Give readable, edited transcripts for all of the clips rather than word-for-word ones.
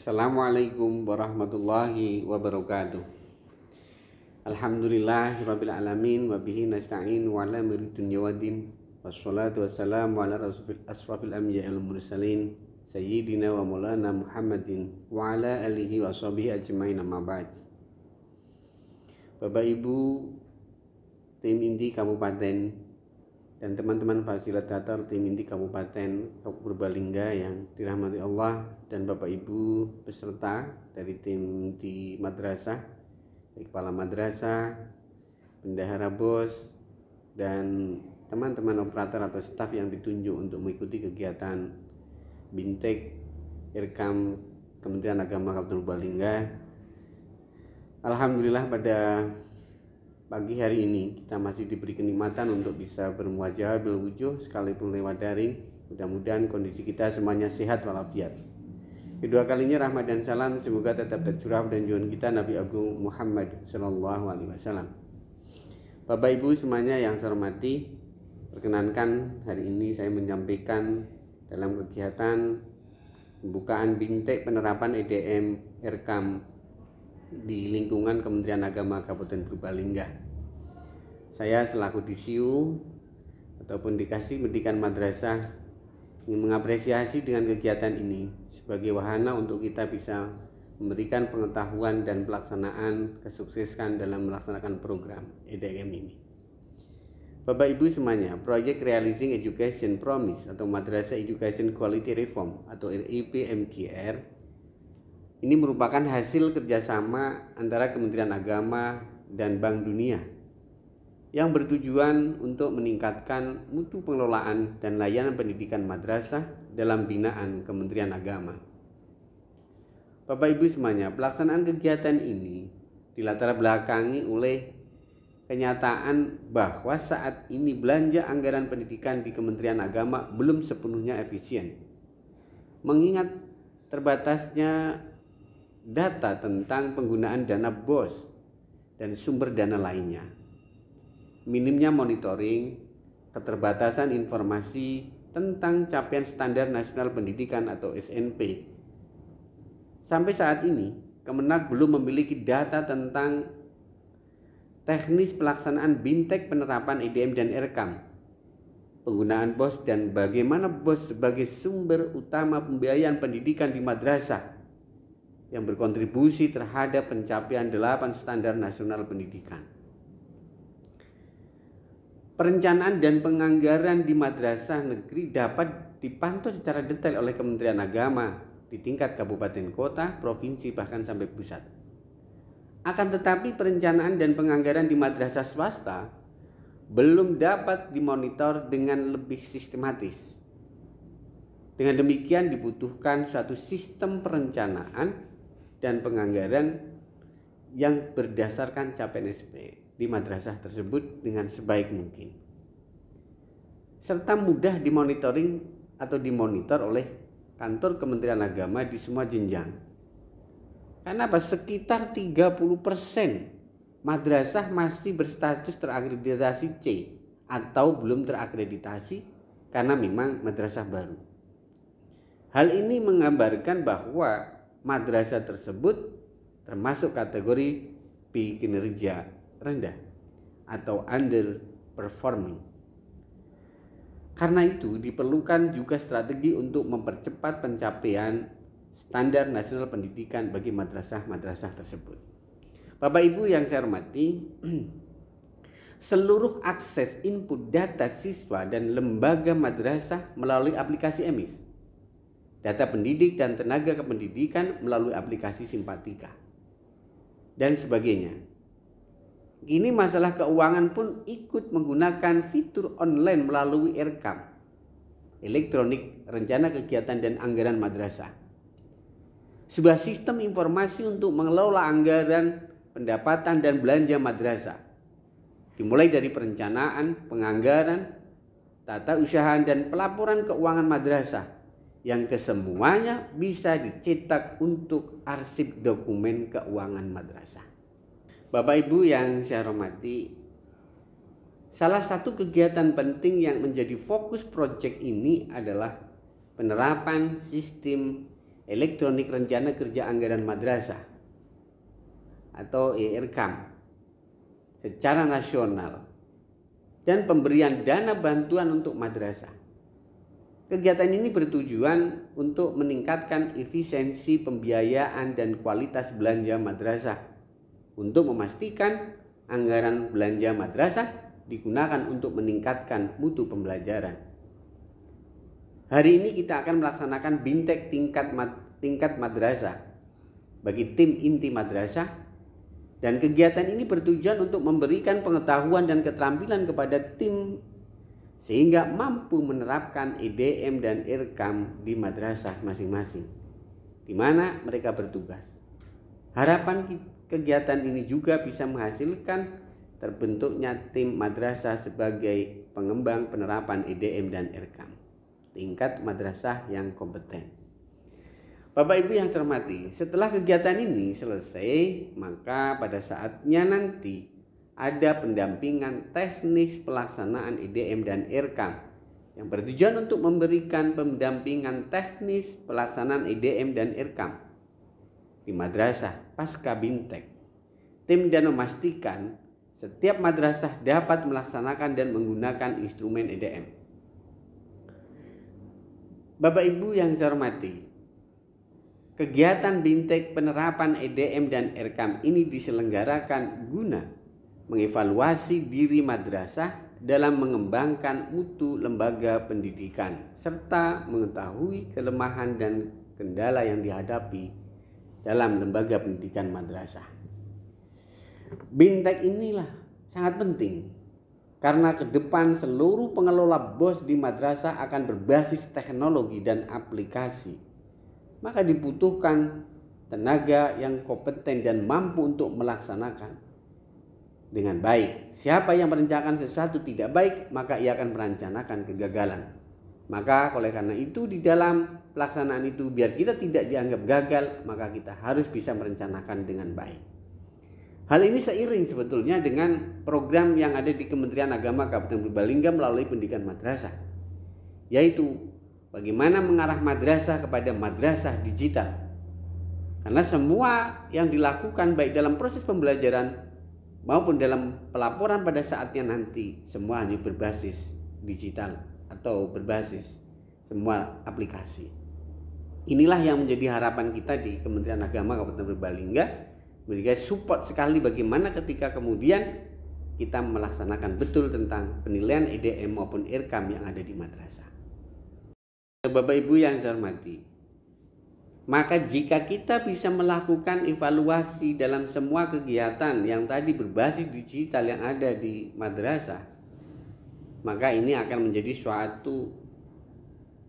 Assalamualaikum warahmatullahi wabarakatuh. Alhamdulillahirabbil alamin wa bihi nasta'in wa ala amri dunya waddin. Wassalatu wassalamu ala asrofil anbiya'il mursalin sayyidina wa maulana Muhammadin wa ala alihi wa sahbihi ajmain, amma ba'd. Bapak Ibu tim inti kabupaten dan teman-teman fasilitator tim inti Kabupaten Purbalingga yang dirahmati Allah, dan Bapak Ibu peserta dari tim inti madrasah, kepala madrasah, bendahara bos, dan teman-teman operator atau staf yang ditunjuk untuk mengikuti kegiatan Bintek Irkam Kementerian Agama Kabupaten Purbalingga. Alhamdulillah pada pagi hari ini kita masih diberi kenikmatan untuk bisa bermuajah berwujuh sekalipun lewat daring. Mudah-mudahan kondisi kita semuanya sehat walafiat. Kedua kalinya rahmat dan salam semoga tetap tercurah dan junjungan kita Nabi Agung Muhammad SAW. Bapak Ibu semuanya yang saya hormati, perkenankan hari ini saya menyampaikan dalam kegiatan pembukaan Bintek penerapan EDM Irkam di lingkungan Kementerian Agama Kabupaten Purbalingga. Saya selaku DISIU ataupun Dikasih Pendidikan Madrasah ingin mengapresiasi dengan kegiatan ini sebagai wahana untuk kita bisa memberikan pengetahuan dan pelaksanaan kesuksesan dalam melaksanakan program EDM ini. Bapak Ibu semuanya, Project Realizing Education Promise atau Madrasah Education Quality Reform atau REPMQR ini merupakan hasil kerjasama antara Kementerian Agama dan Bank Dunia yang bertujuan untuk meningkatkan mutu pengelolaan dan layanan pendidikan madrasah dalam binaan Kementerian Agama. Bapak Ibu semuanya, pelaksanaan kegiatan ini dilatar belakangi oleh kenyataan bahwa saat ini belanja anggaran pendidikan di Kementerian Agama belum sepenuhnya efisien. Mengingat terbatasnya data tentang penggunaan dana BOS dan sumber dana lainnya, minimnya monitoring, keterbatasan informasi tentang capaian standar nasional pendidikan atau SNP. Sampai saat ini, Kemenak belum memiliki data tentang teknis pelaksanaan Bintek penerapan EDM dan Irkam, penggunaan BOS dan bagaimana BOS sebagai sumber utama pembiayaan pendidikan di madrasah yang berkontribusi terhadap pencapaian 8 standar nasional pendidikan. Perencanaan dan penganggaran di madrasah negeri dapat dipantau secara detail oleh Kementerian Agama di tingkat kabupaten kota, provinsi, bahkan sampai pusat. Akan tetapi perencanaan dan penganggaran di madrasah swasta belum dapat dimonitor dengan lebih sistematis. Dengan demikian dibutuhkan suatu sistem perencanaan dan penganggaran yang berdasarkan capaian SP di madrasah tersebut dengan sebaik mungkin, serta mudah dimonitoring atau dimonitor oleh kantor Kementerian Agama di semua jenjang. Karena apa? Sekitar 30% madrasah masih berstatus terakreditasi C atau belum terakreditasi karena memang madrasah baru. Hal ini menggambarkan bahwa madrasah tersebut termasuk kategori B kinerja rendah atau underperforming. Karena itu diperlukan juga strategi untuk mempercepat pencapaian standar nasional pendidikan bagi madrasah-madrasah tersebut. Bapak Ibu yang saya hormati, seluruh akses input data siswa dan lembaga madrasah melalui aplikasi EMIS, data pendidik dan tenaga kependidikan melalui aplikasi Simpatika, dan sebagainya. Ini masalah keuangan pun ikut menggunakan fitur online melalui Irkam, elektronik rencana kegiatan dan anggaran madrasah. Sebuah sistem informasi untuk mengelola anggaran, pendapatan dan belanja madrasah, dimulai dari perencanaan, penganggaran, tata usaha dan pelaporan keuangan madrasah, yang kesemuanya bisa dicetak untuk arsip dokumen keuangan madrasah. Bapak Ibu yang saya hormati, salah satu kegiatan penting yang menjadi fokus proyek ini adalah penerapan sistem Elektronik Rencana Kerja Anggaran Madrasah atau ERKAM secara nasional dan pemberian dana bantuan untuk madrasah. Kegiatan ini bertujuan untuk meningkatkan efisiensi pembiayaan dan kualitas belanja madrasah untuk memastikan anggaran belanja madrasah digunakan untuk meningkatkan mutu pembelajaran. Hari ini kita akan melaksanakan bintek tingkat madrasah bagi tim inti madrasah, dan kegiatan ini bertujuan untuk memberikan pengetahuan dan keterampilan kepada tim sehingga mampu menerapkan EDM dan IRKAM di madrasah masing-masing di mana mereka bertugas. Harapan kegiatan ini juga bisa menghasilkan terbentuknya tim madrasah sebagai pengembang penerapan EDM dan IRKAM tingkat madrasah yang kompeten. Bapak Ibu yang saya hormati, setelah kegiatan ini selesai, maka pada saatnya nanti ada pendampingan teknis pelaksanaan EDM dan IRKAM yang bertujuan untuk memberikan pendampingan teknis pelaksanaan EDM dan IRKAM di madrasah pasca bintek. Tim dan memastikan setiap madrasah dapat melaksanakan dan menggunakan instrumen EDM. Bapak Ibu yang saya hormati, kegiatan bintek penerapan EDM dan IRKAM ini diselenggarakan guna mengevaluasi diri madrasah dalam mengembangkan mutu lembaga pendidikan serta mengetahui kelemahan dan kendala yang dihadapi dalam lembaga pendidikan madrasah. Bintek inilah sangat penting karena ke depan seluruh pengelola BOS di madrasah akan berbasis teknologi dan aplikasi. Maka dibutuhkan tenaga yang kompeten dan mampu untuk melaksanakan dengan baik. Siapa yang merencanakan sesuatu tidak baik, maka ia akan merencanakan kegagalan. Maka oleh karena itu di dalam pelaksanaan itu, biar kita tidak dianggap gagal, maka kita harus bisa merencanakan dengan baik. Hal ini seiring sebetulnya dengan program yang ada di Kementerian Agama Kabupaten Purbalingga melalui pendidikan madrasah, yaitu bagaimana mengarah madrasah kepada madrasah digital. Karena semua yang dilakukan baik dalam proses pembelajaran maupun dalam pelaporan pada saatnya nanti semua hanya berbasis digital atau berbasis semua aplikasi. Inilah yang menjadi harapan kita di Kementerian Agama Kabupaten Purbalingga, memberikan support sekali bagaimana ketika kemudian kita melaksanakan betul tentang penilaian EDM maupun IRKAM yang ada di madrasah. Bapak Ibu yang saya hormati, maka jika kita bisa melakukan evaluasi dalam semua kegiatan yang tadi berbasis digital yang ada di madrasah, maka ini akan menjadi suatu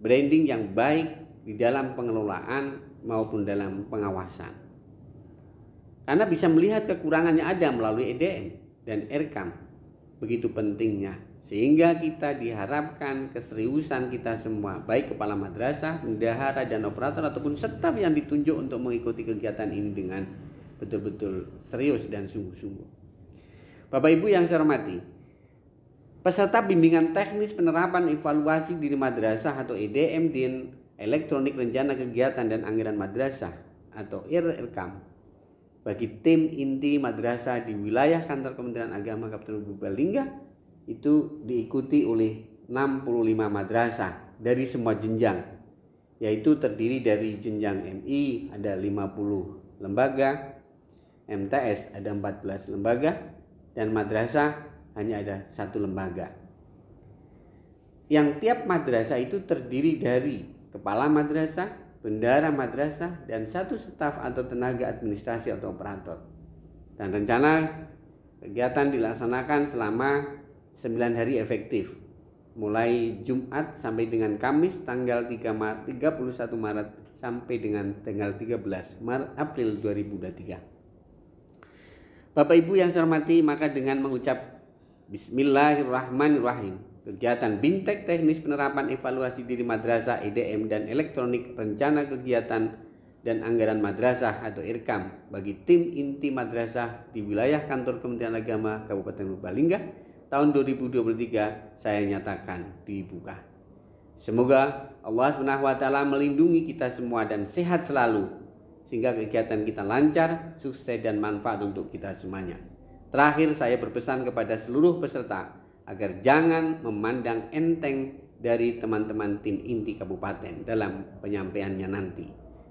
branding yang baik di dalam pengelolaan maupun dalam pengawasan. Karena bisa melihat kekurangannya ada melalui EDM dan IRKAM. Begitu pentingnya. Sehingga kita diharapkan keseriusan kita semua, baik kepala madrasah, bendahara dan operator ataupun staf yang ditunjuk untuk mengikuti kegiatan ini dengan betul-betul serius dan sungguh-sungguh. Bapak Ibu yang saya hormati, peserta bimbingan teknis penerapan evaluasi diri madrasah atau EDM dan elektronik rencana kegiatan dan anggaran madrasah atau IRKAM bagi tim inti madrasah di wilayah kantor Kementerian Agama Kabupaten Purbalingga itu diikuti oleh 65 madrasah dari semua jenjang, yaitu terdiri dari jenjang MI ada 50 lembaga, MTS ada 14 lembaga, dan madrasah hanya ada 1 lembaga. Yang tiap madrasah itu terdiri dari kepala madrasah, bendahara madrasah, dan 1 staf atau tenaga administrasi atau operator. Dan rencana kegiatan dilaksanakan selama 9 hari efektif, mulai Jumat sampai dengan Kamis tanggal 31 Maret sampai dengan tanggal 13 April 2023. Bapak Ibu yang saya hormati, maka dengan mengucap Bismillahirrahmanirrahim, kegiatan bintek teknis penerapan evaluasi diri madrasah EDM dan elektronik rencana kegiatan dan anggaran madrasah atau IRKAM bagi tim inti madrasah di wilayah kantor Kementerian Agama Kabupaten Purbalingga tahun 2023 saya nyatakan dibuka. Semoga Allah SWT melindungi kita semua dan sehat selalu, sehingga kegiatan kita lancar, sukses dan manfaat untuk kita semuanya. Terakhir, saya berpesan kepada seluruh peserta agar jangan memandang enteng dari teman-teman tim inti kabupaten dalam penyampaiannya nanti,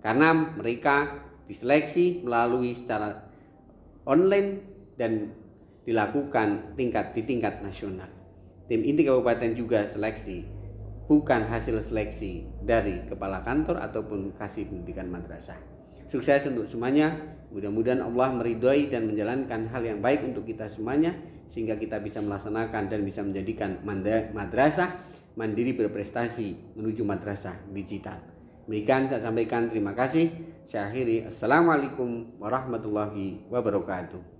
karena mereka diseleksi melalui secara online dan dilakukan di tingkat nasional. Tim inti kabupaten juga seleksi, bukan hasil seleksi dari kepala kantor ataupun kasih pendidikan madrasah. Sukses untuk semuanya. Mudah-mudahan Allah meridhoi dan menjalankan hal yang baik untuk kita semuanya, sehingga kita bisa melaksanakan dan bisa menjadikan madrasah mandiri berprestasi menuju madrasah digital. Demikian saya sampaikan, terima kasih. Saya akhiri. Assalamualaikum warahmatullahi wabarakatuh.